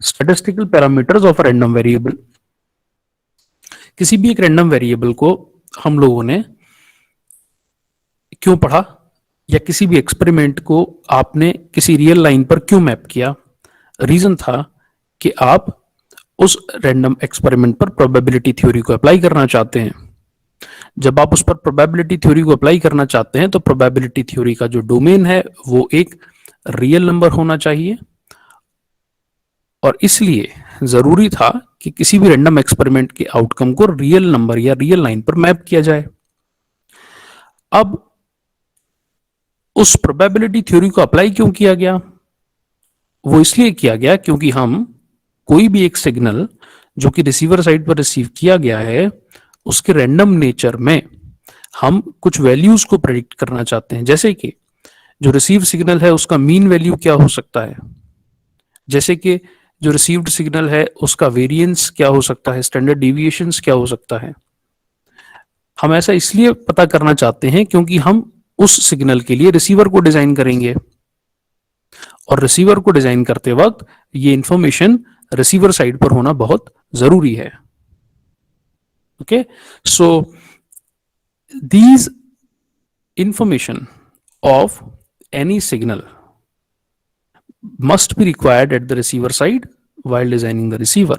Statistical parameters of random variable. किसी भी एक रैंडम वेरिएबल को हम लोगों ने क्यों पढ़ा, या किसी भी एक्सपेरिमेंट को आपने किसी रियल लाइन पर क्यों मैप किया? रीजन था कि आप उस रैंडम एक्सपेरिमेंट पर प्रोबेबिलिटी थ्योरी को अप्लाई करना चाहते हैं। जब आप उस पर प्रोबेबिलिटी थ्योरी को अप्लाई करना चाहते हैं तो प्रोबेबिलिटी थ्योरी का जो डोमेन है वो एक रियल नंबर होना चाहिए, और इसलिए जरूरी था कि किसी भी रैंडम एक्सपेरिमेंट के आउटकम को रियल नंबर या रियल लाइन पर मैप किया जाए। अब उस प्रोबेबिलिटी थ्योरी को अप्लाई क्यों किया गया? वो इसलिए किया गया क्योंकि हम कोई भी एक सिग्नल जो कि रिसीवर साइड पर रिसीव किया गया है उसके रैंडम नेचर में हम कुछ वैल्यूज को प्रेडिक्ट करना चाहते हैं। जैसे कि जो रिसीव सिग्नल है उसका मीन वैल्यू क्या हो सकता है, जैसे कि जो रिसीव्ड सिग्नल है उसका वेरिएंस क्या हो सकता है, स्टैंडर्ड डिविएशंस क्या हो सकता है। हम ऐसा इसलिए पता करना चाहते हैं क्योंकि हम उस सिग्नल के लिए रिसीवर को डिजाइन करेंगे, और रिसीवर को डिजाइन करते वक्त ये इंफॉर्मेशन रिसीवर साइड पर होना बहुत जरूरी है। Okay, so these information of any signal must be required at the receiver side while designing the receiver.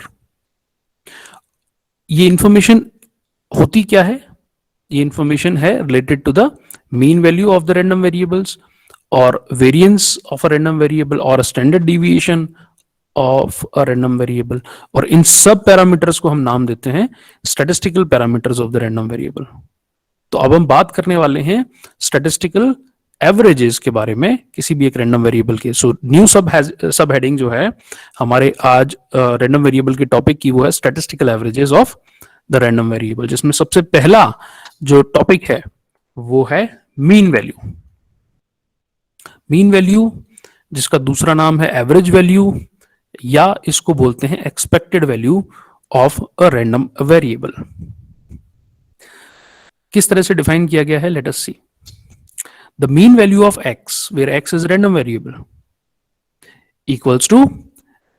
ये इंफॉर्मेशन होती क्या है? ये इंफॉर्मेशन है related to the mean value of the random variables, और variance of a random variable, और standard deviation of a random variable, और इन सब पैरामीटर्स को हम नाम देते हैं statistical parameters of the random variable. तो अब हम बात करने वाले हैं स्टैटिस्टिकल एवरेजेस के बारे में किसी भी एक रैंडम वेरिएबल के। सो न्यू सब हेडिंग जो है हमारे आज रैंडम वेरिएबल के टॉपिक की वो है statistical averages of the random variable, जिसमें सबसे पहला जो टॉपिक है वो है मीन वैल्यू। मीन वैल्यू जिसका दूसरा नाम है एवरेज वैल्यू, या इसको बोलते हैं expected value of a random variable. किस तरह से डिफाइन किया गया है, let us see. The mean value of x, where x is random variable, equals to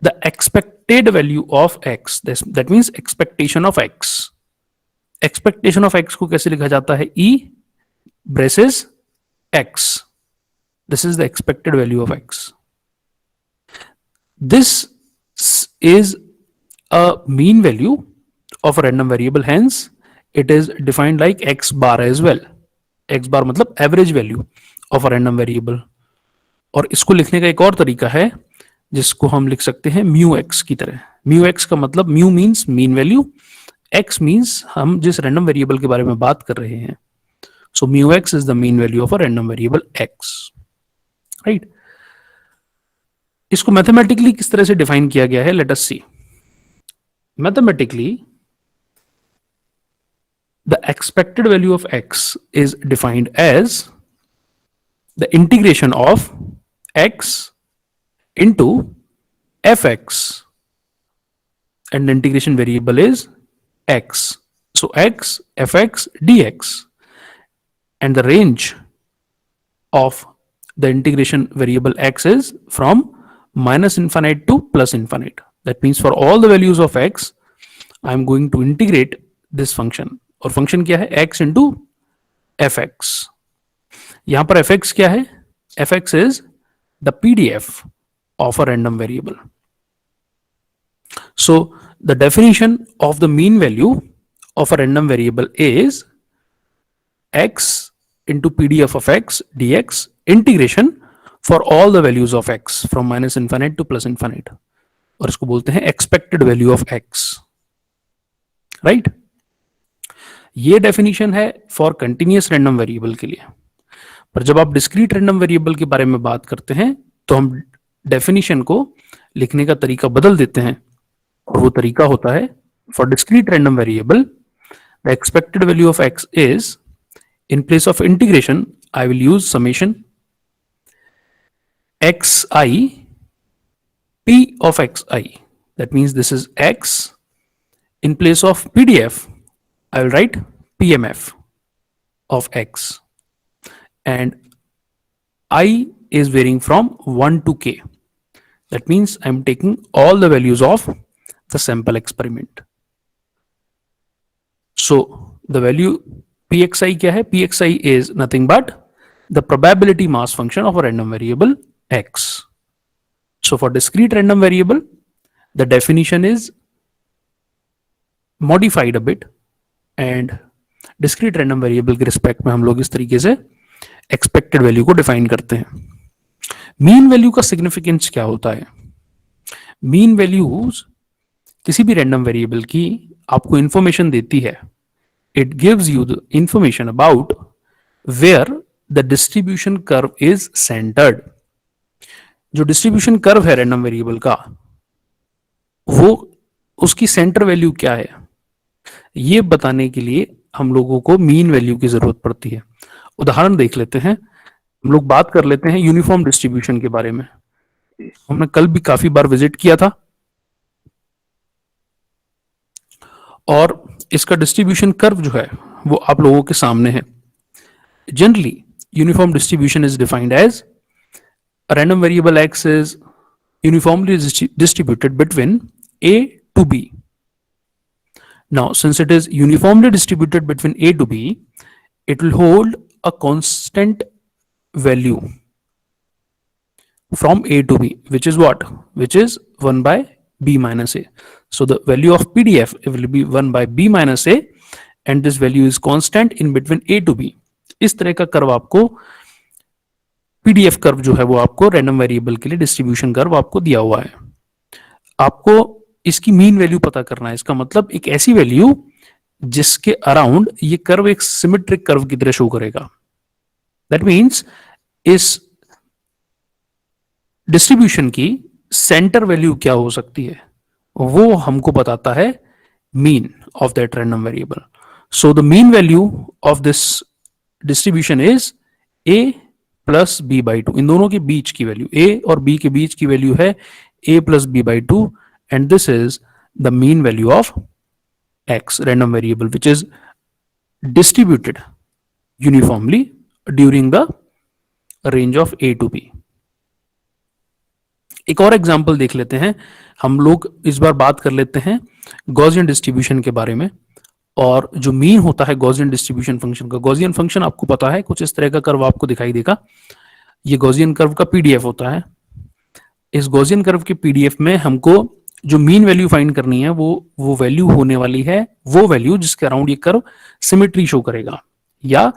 the expected value of x. That means expectation of x. Expectation of x को कैसे लिखा जाता है? e braces x. This is the expected value of x. This is a mean value of a random variable, hence it is defined like x bar as well. x bar मतलब average value of a random variable. और इसको लिखने का एक और तरीका है जिसको हम लिख सकते हैं म्यू एक्स की तरह। म्यू एक्स का मतलब mu means mean value, x means हम जिस रैंडम वेरिएबल के बारे में बात कर रहे हैं। So mu x is the mean value of a random variable x, right. इसको मैथमेटिकली किस तरह से डिफाइन किया गया है, let us see. Mathematically the expected value of x is defined as the integration of x into fx, and the integration variable is x. So x fx dx, and the range of the integration variable x is from minus infinite to plus infinite. That means for all the values of x I am going to integrate this function, और function क्या है? x into F x. यहां पर F x क्या है? F x is the PDF of a random variable. So the definition of the mean value of a random variable is x into pdf of x dx integration for all the values of x from minus infinite to plus infinite, और इसको बोलते हैं expected value of x, right. ये definition है for continuous random variable के लिए। पर जब आप डिस्क्रीट रैंडम वेरिएबल के बारे में बात करते हैं तो हम डेफिनेशन को लिखने का तरीका बदल देते हैं, और वो तरीका होता है for discrete random variable the expected value of x is, in place of integration I will use summation xi p of xi. That means this is x. In place of pdf I will write pmf of x, and I is varying from 1 to k. That means I'm taking all the values of the sample experiment. So the value pxi क्या है? Pxi is nothing but the probability mass function of a random variable x. So for discrete random variable, the definition is modified a bit, and discrete random variable के respect में हम लोग इस तरीके से expected value को define करते हैं. मीन वैल्यू का सिग्निफिकेंस क्या होता है? मीन वैल्यूज किसी भी रैंडम वेरिएबल की आपको इंफॉर्मेशन देती है. It gives you the information about where the distribution curve is centred. जो डिस्ट्रीब्यूशन कर्व है रैंडम वेरिएबल का, वो उसकी सेंटर वैल्यू क्या है, ये बताने के लिए हम लोगों को मीन वैल्यू की जरूरत पड़ती है. उदाहरण देख लेते हैं. हम लोग बात कर लेते हैं यूनिफॉर्म डिस्ट्रीब्यूशन के बारे में. हमने कल भी काफी बार विजिट किया था, और इसका डिस्ट्रीब्यूशन कर्व जो है वो आप लोगों के सामने है. Generally uniform distribution is defined as a random variable x is uniformly distributed between a to b. Now, since it is uniformly distributed between a to b, it will hold a constant value from a to b, which is what? Which is 1 by b minus a. So the value of PDF will be 1 by b minus a, and this value is constant in between a to b. इस तरह का curve आपको, PDF curve जो है वो आपको random variable के लिए डिस्ट्रीब्यूशन कर्व आपको दिया हुआ है. आपको इसकी मीन वैल्यू पता करना है. इसका मतलब एक ऐसी वैल्यू जिसके अराउंड ये कर्व एक सिमेट्रिक कर्व की तरह शो करेगा. दैट मीन्स इस डिस्ट्रीब्यूशन की सेंटर वैल्यू क्या हो सकती है, वो हमको बताता है mean of that random variable. So the mean value of this distribution is a plus b by two. इन दोनों के बीच की वैल्यू, ए और बी के बीच की वैल्यू है a plus b by two, and this is the mean value of X random variable which is distributed uniformly during the range of a to b. एक और एग्जाम्पल देख लेते हैं. हम लोग इस बार बात कर लेते हैं गॉसियन डिस्ट्रीब्यूशन के बारे में. और जो मीन होता है गॉसियन डिस्ट्रीब्यूशन फंक्शन का, गॉसियन फंक्शन आपको पता है कुछ इस तरह का कर्व आपको दिखाई देगा. ये गॉसियन कर्व का पीडीएफ होता है. इस गॉसियन कर्व के पीडीएफ में हमको जो मीन वैल्यू फाइंड करनी है वो वैल्यू होने वाली है, वो वैल्यू जिसके अराउंड ये कर्व सिमेट्री शो करेगा, या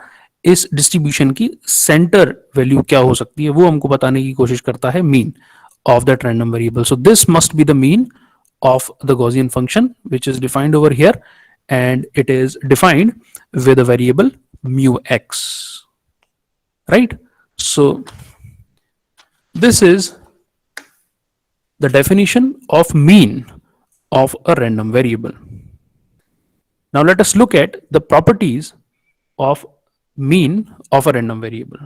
इस डिस्ट्रीब्यूशन की सेंटर वैल्यू क्या हो सकती है वो हमको बताने की कोशिश करता है mean of that random variable. So this must be the mean of the Gaussian function, which is defined over here, and it is defined with a variable mu x, right? So this is the definition of mean of a random variable. Now let us look at the properties of mean of a random variable.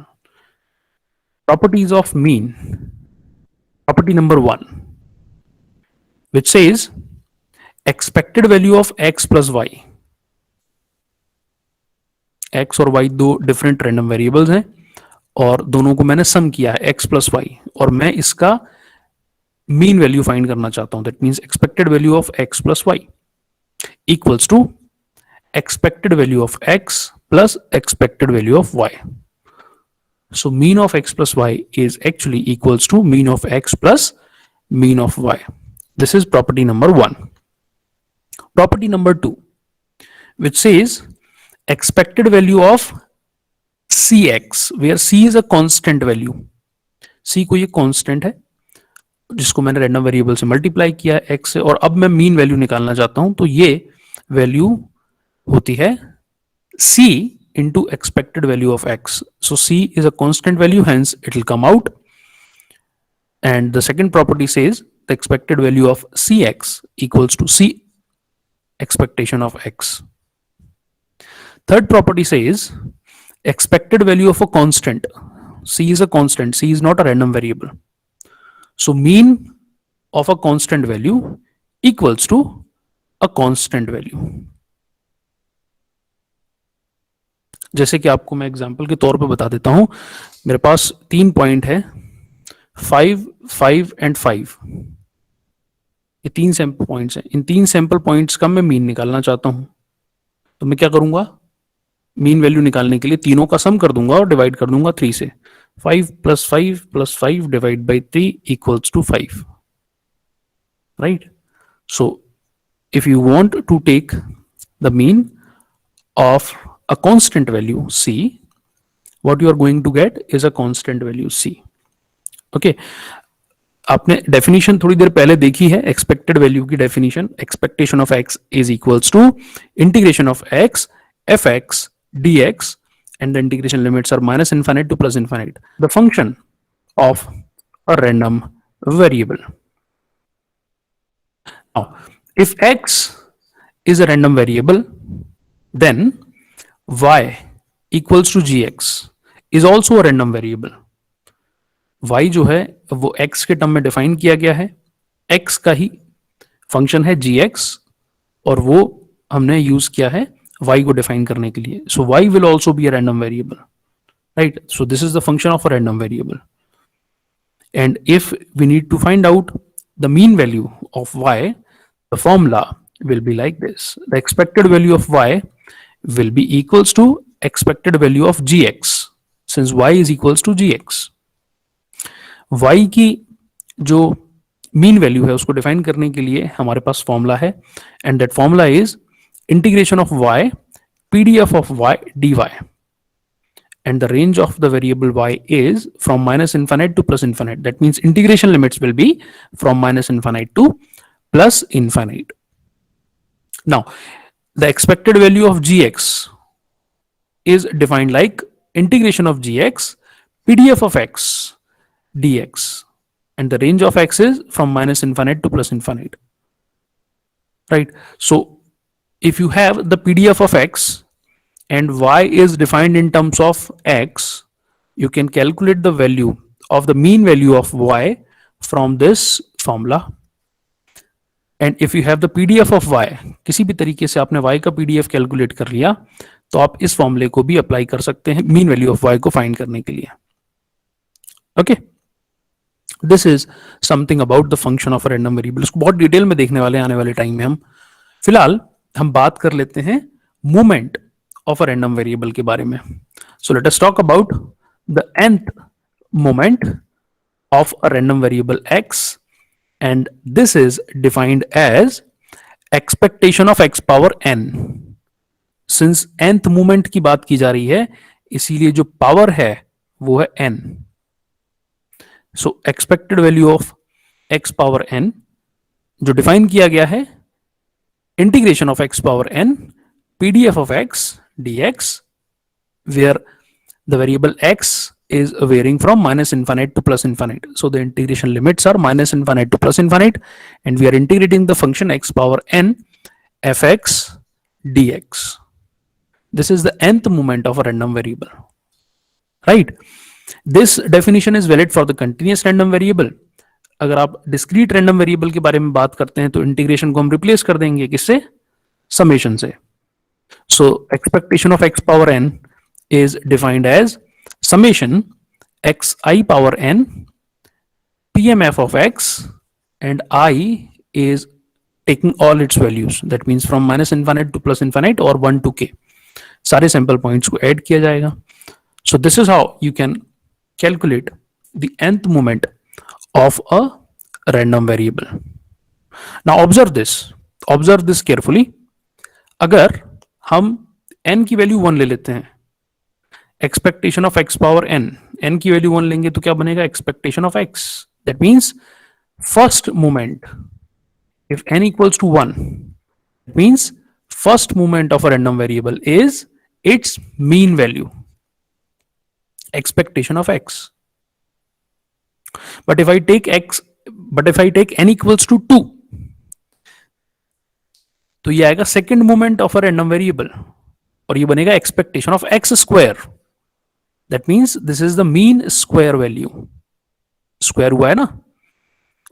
Properties of mean. Property number 1, which says expected value of x plus y. x और y दो different random variables हैं, और दोनों को मैंने सम किया है x plus y, और मैं इसका मीन वैल्यू फाइंड करना चाहता हूं. That means expected value of x plus y equals to expected value of x plus expected value of y. So mean of x plus y is actually equals to mean of x plus mean of y. This is property number 1. Property number 2, which says expected value of cx, where c is a constant value. c को ये constant है जिसको मैंने random variable से multiply किया है x से, और अब मैं मीन वैल्यू निकालना चाहता हूं. तो ये वैल्यू होती है c into expected value of x. So c is a constant value, hence it will come out. And the second property says the expected value of cx equals to c expectation of x. Third property says expected value of a constant. C is a constant, c is not a random variable. So mean of a constant value equals to a constant value. जैसे कि आपको मैं example के तौर पे बता देता हूं, मेरे पास 3 पॉइंट है, 5, 5 एंड 5। ये 3 सैंपल पॉइंट्स हैं। इन 3 सैंपल पॉइंट्स का मैं मीन निकालना चाहता हूं, तो मैं क्या करूंगा, मीन वैल्यू निकालने के लिए तीनों का सम कर दूंगा और डिवाइड कर दूंगा 3 से। 5 + 5 divide by 3 equals to 5, right? So if you want to take the mean of a constant value c, what you are going to get is a constant value c. okay, आपने definition थोड़ी देर पहले देखी है, expected value की definition, expectation of x is equals to integration of x f x d x, and the integration limits are minus infinite to plus infinite, the function of a random variable. Now, if x is a random variable, then y equals to gx is also a random variable. y जो है वो x के term में define किया गया है, x का ही function है gx, और वो हमने यूज किया है y को डिफाइन करने के लिए. सो y will also be a random variable, right? So this is the function of a random variable. And if we need to find out the mean value of y, the formula will be like this. The expected value of y will be equals to expected value of gx, since y is equals to gx. y की जो mean value है उसको define करने के लिए हमारे पास formula है, and that formula is integration of y pdf of y dy, and the range of the variable y is from minus infinite to plus infinite. That means integration limits will be from minus infinite to plus infinite. Now, the expected value of gx is defined like integration of gx pdf of x dx, and the range of x is from minus infinite to plus infinite, right? So if you have the pdf of x and y is defined in terms of x, you can calculate the value of the mean value of y from this formula. And if you have the pdf of y, किसी भी तरीके से आपने y का pdf calculate कर लिया, तो आप इस फॉर्मूले को भी अप्लाई कर सकते हैं मीन वैल्यू ऑफ y को फाइंड करने के लिए. Okay, this is something about the function of random variable. उसको बहुत डिटेल में देखने वाले आने वाले टाइम में. हम फिलहाल हम बात कर लेते हैं movement of a random variable के बारे में. So let us talk about the nth moment of a random variable x, and this is defined as expectation of x power n. Since nth moment की बात की जा रही है, इसीलिए जो पावर है वो है n. So expected value of x power n जो डिफाइन किया गया है integration of x power n pdf of x dx, where the variable x is varying from minus infinite to plus infinite. So the integration limits are minus infinite to plus infinite, and we are integrating the function x power n fx dx. This is the nth moment of a random variable, right? This definition is valid for the continuous random variable. अगर आप discrete random variable के बारे में बात करते हैं तो integration को हम रिप्लेस कर देंगे किससे, समेशन से. So expectation of x power n is defined as summation xi power n pmf of x, and I is taking all its values. That means from minus infinite to plus infinite or 1 to k. सारे sample points को add किया जाएगा. So this is how you can calculate the nth moment of a random variable. Now observe this carefully. अगर हम n की value 1 ले लेते हैं, expectation of x power n की वैल्यू 1 लेंगे तो क्या बनेगा, expectation of x. That means first moment, if n equals to 1, means first moment of a random variable is its mean value, expectation of x. But if I take n equals to 2, तो ये आएगा second moment of a random variable, और ये बनेगा expectation of x square. That means this is the mean square value. Square हुआ है ना,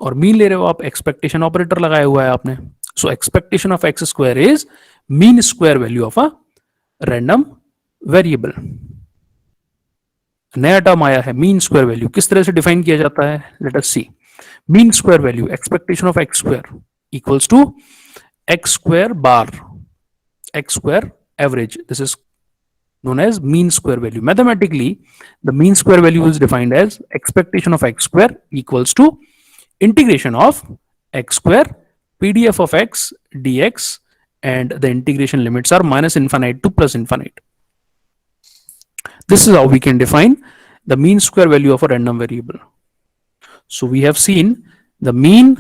और मीन ले रहे हो आप, एक्सपेक्टेशन ऑपरेटर लगाया हुआ है आपने. So expectation of x square is mean square value of a random variable, नया टर्म आया है मीन स्क्वायर वैल्यू। किस तरह से डिफाइन किया जाता है, let us see. Mean square value, expectation of x square equals to x square bar, x square average, this is known as mean square value. Mathematically, the mean square value is defined as expectation of x square equals to integration of x square pdf of x dx, and the integration limits are minus infinite to plus infinite. This is how we can define the mean square value of a random variable. So we have seen the mean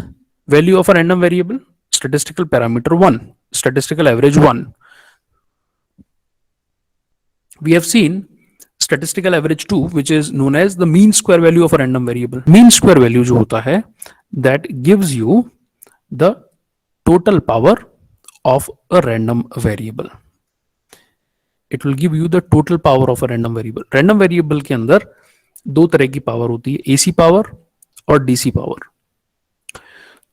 value of a random variable, statistical parameter 1, statistical average 1. We have seen statistical average 2, which is known as the mean square value of a random variable. Mean square value जो होता है, that gives you the total power of a random variable. It will give you the total power of a random variable. Random variable के अंदर दो तरह की power होती है, AC पावर और DC पावर।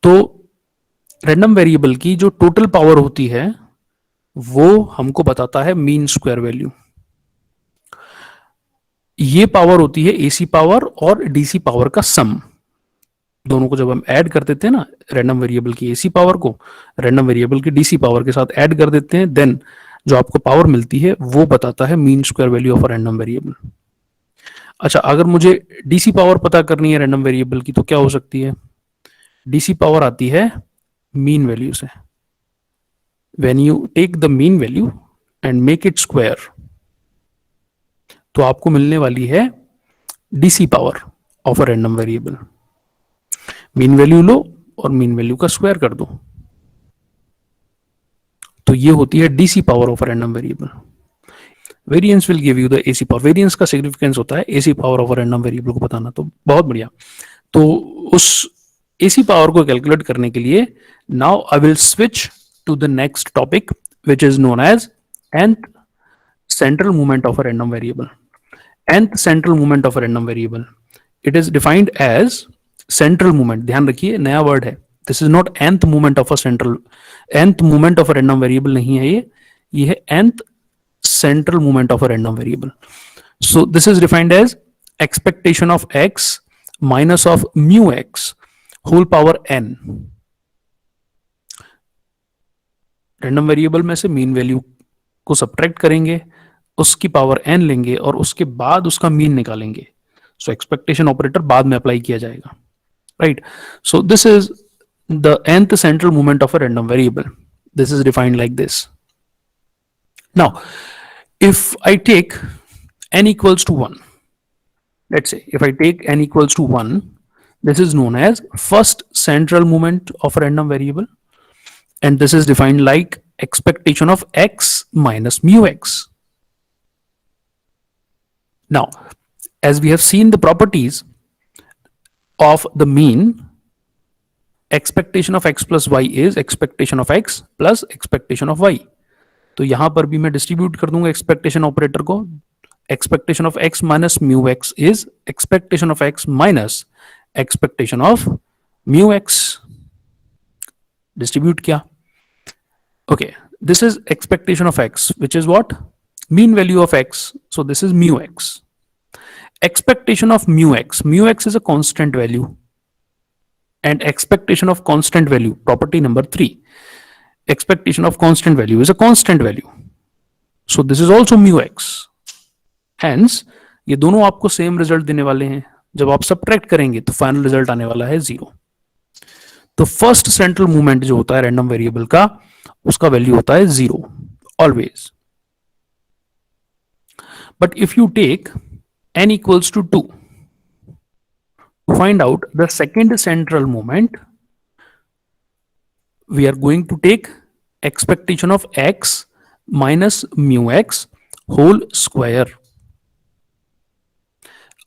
तो रैंडम वेरिएबल की जो टोटल पावर होती है वो हमको बताता है मीन स्क्वायर वैल्यू। ये पावर होती है एसी पावर और डीसी पावर का सम। दोनों को जब हम ऐड कर देते हैं ना, रैंडम वेरिएबल की एसी पावर को रैंडम वेरिएबल की डीसी पावर के साथ ऐड कर देते हैं, देन जो आपको पावर मिलती है वो बताता है mean square value of a random variable. अच्छा, अगर मुझे डीसी पावर पता करनी है रैंडम वेरिएबल की तो क्या हो सकती है, डीसी पावर आती है मीन वैल्यू से। When you take the mean value and make it square, तो आपको मिलने वाली है DC power of a random variable. Mean value लो और मीन वैल्यू का स्क्वायर कर दो, तो ये होती है DC power of a random variable. Variance will give you the AC power. Variance का सिग्निफिकेंस होता है AC power of a random variable को बताना। तो बहुत बढ़िया। तो उस एसी पावर को कैलकुलेट करने के लिए now I will switch to the next topic which is known as nth central moment of a random variable. nth central moment of a random variable, it is defined as central moment। ध्यान रखिए, नया word है। This is not nth moment of a central, nth moment of a random variable नहीं है ये है nth central moment of a random variable. So this is defined as expectation of x minus of mu x whole power n। Random variable में से mean value को subtract करेंगे, उसकी power n लेंगे और उसके बाद उसका मीन निकालेंगे। सो एक्सपेक्टेशन ऑपरेटर बाद में अप्लाई किया जाएगा, right. So this is the nth central moment of a random variable. This is defined like this. Now if I take n equals to 1, let's say if I take n equals to 1, this is known as first central moment of a random variable, and this is defined like expectation of x minus mu x. Now, as we have seen the properties of the mean, expectation of x plus y is expectation of x plus expectation of y. तो यहां पर भी मैं distribute कर दूंगा expectation operator को। Expectation of x minus mu x is expectation of x minus expectation of mu X. Distribute किया, okay. This is expectation of x which is what, mean value of x, so this is mu x. Expectation of mu x is a constant value, and expectation of constant value, property number 3, expectation of constant value is a constant value, so this is also mu x. Hence ये दोनों आपको same result देने वाले हैं। जब आप subtract करेंगे तो फाइनल रिजल्ट आने वाला है 0। तो फर्स्ट सेंट्रल मूवमेंट जो होता है रैंडम वेरिएबल का, उसका वैल्यू होता है 0 always. But if you take n equals to 2 to find out the second central moment, we are going to take expectation of x minus mu x whole square.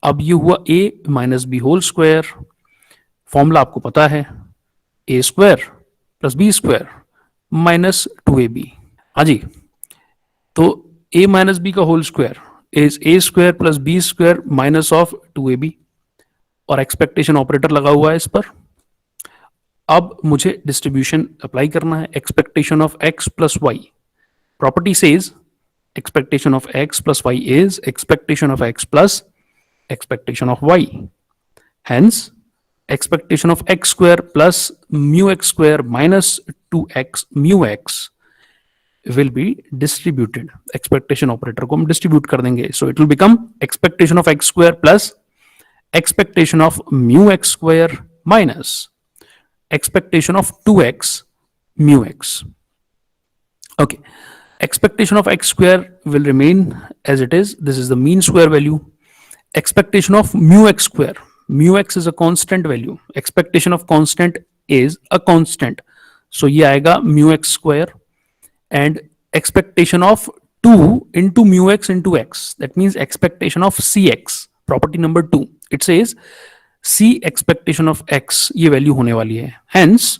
अब ये हुआ a minus B whole square. Formula आपको पता है, a square plus B square minus 2ab। हाँ जी, तो a minus B का whole square is a square plus B square minus of 2ab, और एक्सपेक्टेशन ऑपरेटर लगा हुआ है इस पर। अब मुझे डिस्ट्रीब्यूशन अप्लाई करना है, expectation of x plus y. Property says expectation of x plus y is expectation of x plus expectation of y. Hence, expectation of x square plus mu x square minus 2x mu x will be distributed. Expectation operator को हम distribute कर देंगे. So it will become expectation of x square plus expectation of mu x square minus expectation of 2x mu x. Okay. Expectation of x square will remain as it is. This is the mean square value. Expectation of mu x square. Mu x is a constant value. Expectation of constant is a constant. So ये आएगा mu x square and expectation of 2 into mu x into x. That means expectation of cx. Property number 2. It says c expectation of x ये value होने वाली है. Hence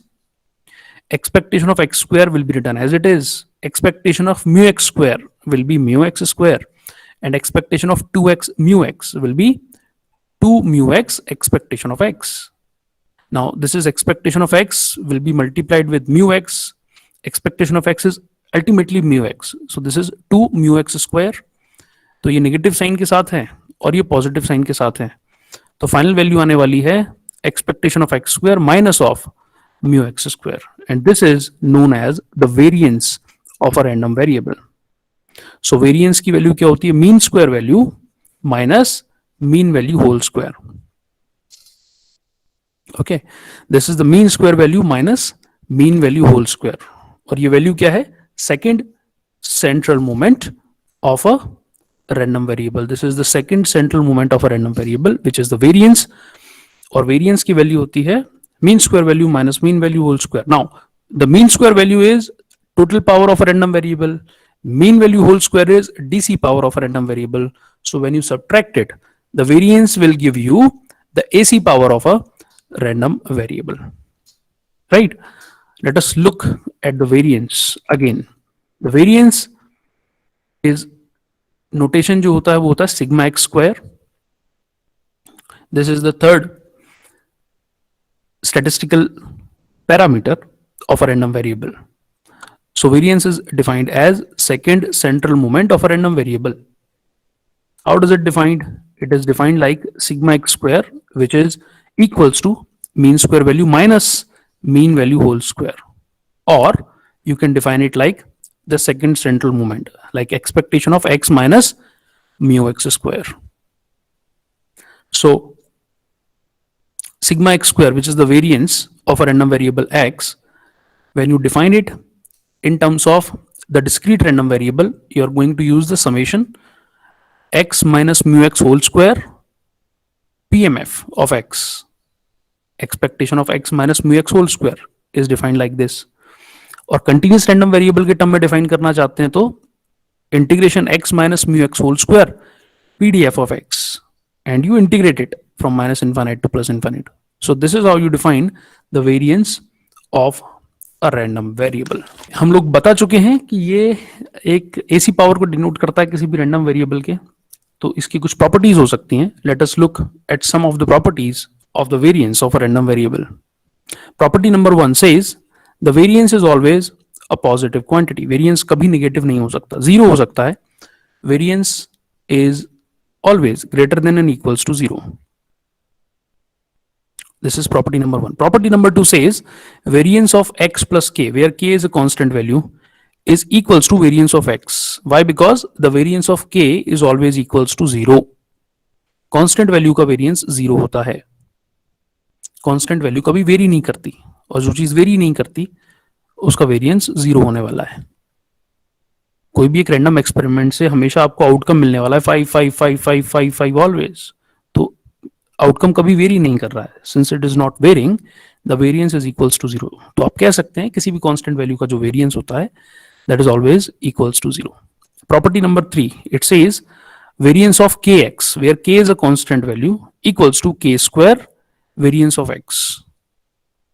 expectation of x square will be written as it is. Expectation of mu x square will be mu x square and expectation of 2x mu x will be 2 mu x expectation of x. Now this is expectation of x will be multiplied with mu x. Expectation of x is ultimately mu x. So this is 2 mu x square. तो ये negative sign के साथ है और ये positive sign के साथ है. तो फाइनल वैल्यू आने वाली है expectation of x square minus of mu x square, and this is known as the variance of a random variable. So variance की वैल्यू क्या होती है? Mean square value minus mean value whole square. Okay, this is the mean square value minus mean value whole square. और ये value क्या है? Second central moment of a random variable. This is the second central moment of a random variable, which is the variance. और variance की value होती है mean square value minus mean value whole square. Now, the mean square value is total power of a random variable. Mean value whole square is DC power of a random variable. So when you subtract it, the variance will give you the AC power of a random variable. Right? Let us look at the variance again. The variance is notation जो होता है वो होता है sigma x square. This is the third statistical parameter of a random variable. So variance is defined as second central moment of a random variable. How does it defined? It is defined like sigma x square, which is equals to mean square value minus mean value whole square. Or you can define it like the second central moment, like expectation of x minus mu x square. So sigma x square, which is the variance of a random variable x, when you define it in terms of the discrete random variable, you are going to use the summation x minus mu x whole square PMF of x. Expectation of x minus mu x whole square is defined like this. और continuous random variable के term में define करना चाहते हैं तो integration x minus mu x whole square PDF of x and you integrate it from minus infinite to plus infinite. So this is how you define the variance of a random variable. हम लोग बता चुके हैं कि ये एक AC power को denote करता है किसी भी रैंडम वेरिएबल के. तो इसकी कुछ प्रॉपर्टीज हो सकती हैं. Let us look at some of the properties of the variance of a random variable. Property number 1 says the variance is always a positive quantity. Variance कभी नेगेटिव नहीं हो सकता, जीरो हो सकता है. Variance is always greater than and equals to 0. This is property number 1. Property number 2 says variance of x plus k, where k is a constant value, is equals to variance of x. Why? Because the variance of k is always equals to 0. Constant value का variance 0 होता है. Constant value कभी very नहीं करती, और जो चीज very नहीं करती उसका वेरिएंस 0 होने वाला है. कोई भी एक रैंडम एक्सपेरिमेंट से हमेशा आपको आउटकम मिलने वाला है 5 5 5 5 5 5 ऑलवेज. तो आउटकम कभी वेरी नहीं कर रहा है. Since it is not varying, the variance is equals to 0. तो आप कह सकते हैं किसी भी कांस्टेंट वैल्यू का जो वेरिएंस होता है that is always equals to 0. Property number 3, it says variance of kx, where k is a constant value, equals to k square variance of x.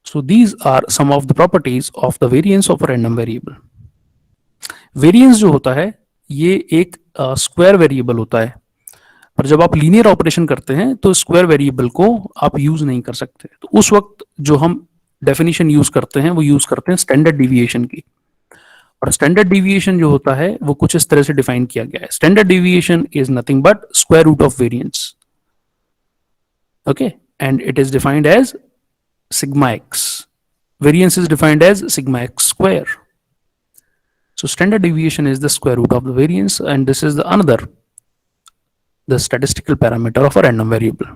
So these are some of the properties of the variance of a random variable. Variance जो होता है ये एक square variable होता है, पर जब आप लीनियर ऑपरेशन करते हैं तो स्क्वायर वेरिएबल को आप यूज नहीं कर सकते. तो उस वक्त जो हम डेफिनेशन यूज करते हैं वो यूज करते हैं स्टैंडर्ड डिविएशन की. और स्टैंडर्ड डिविएशन जो होता है वो कुछ इस तरह से डिफाइन किया गया है. Standard deviation is nothing but square root of variance. Okay, and it is defined as sigma x. Variance is defined as sigma x square. So standard deviation is the square root of the variance, and this is the another the statistical parameter of a random variable.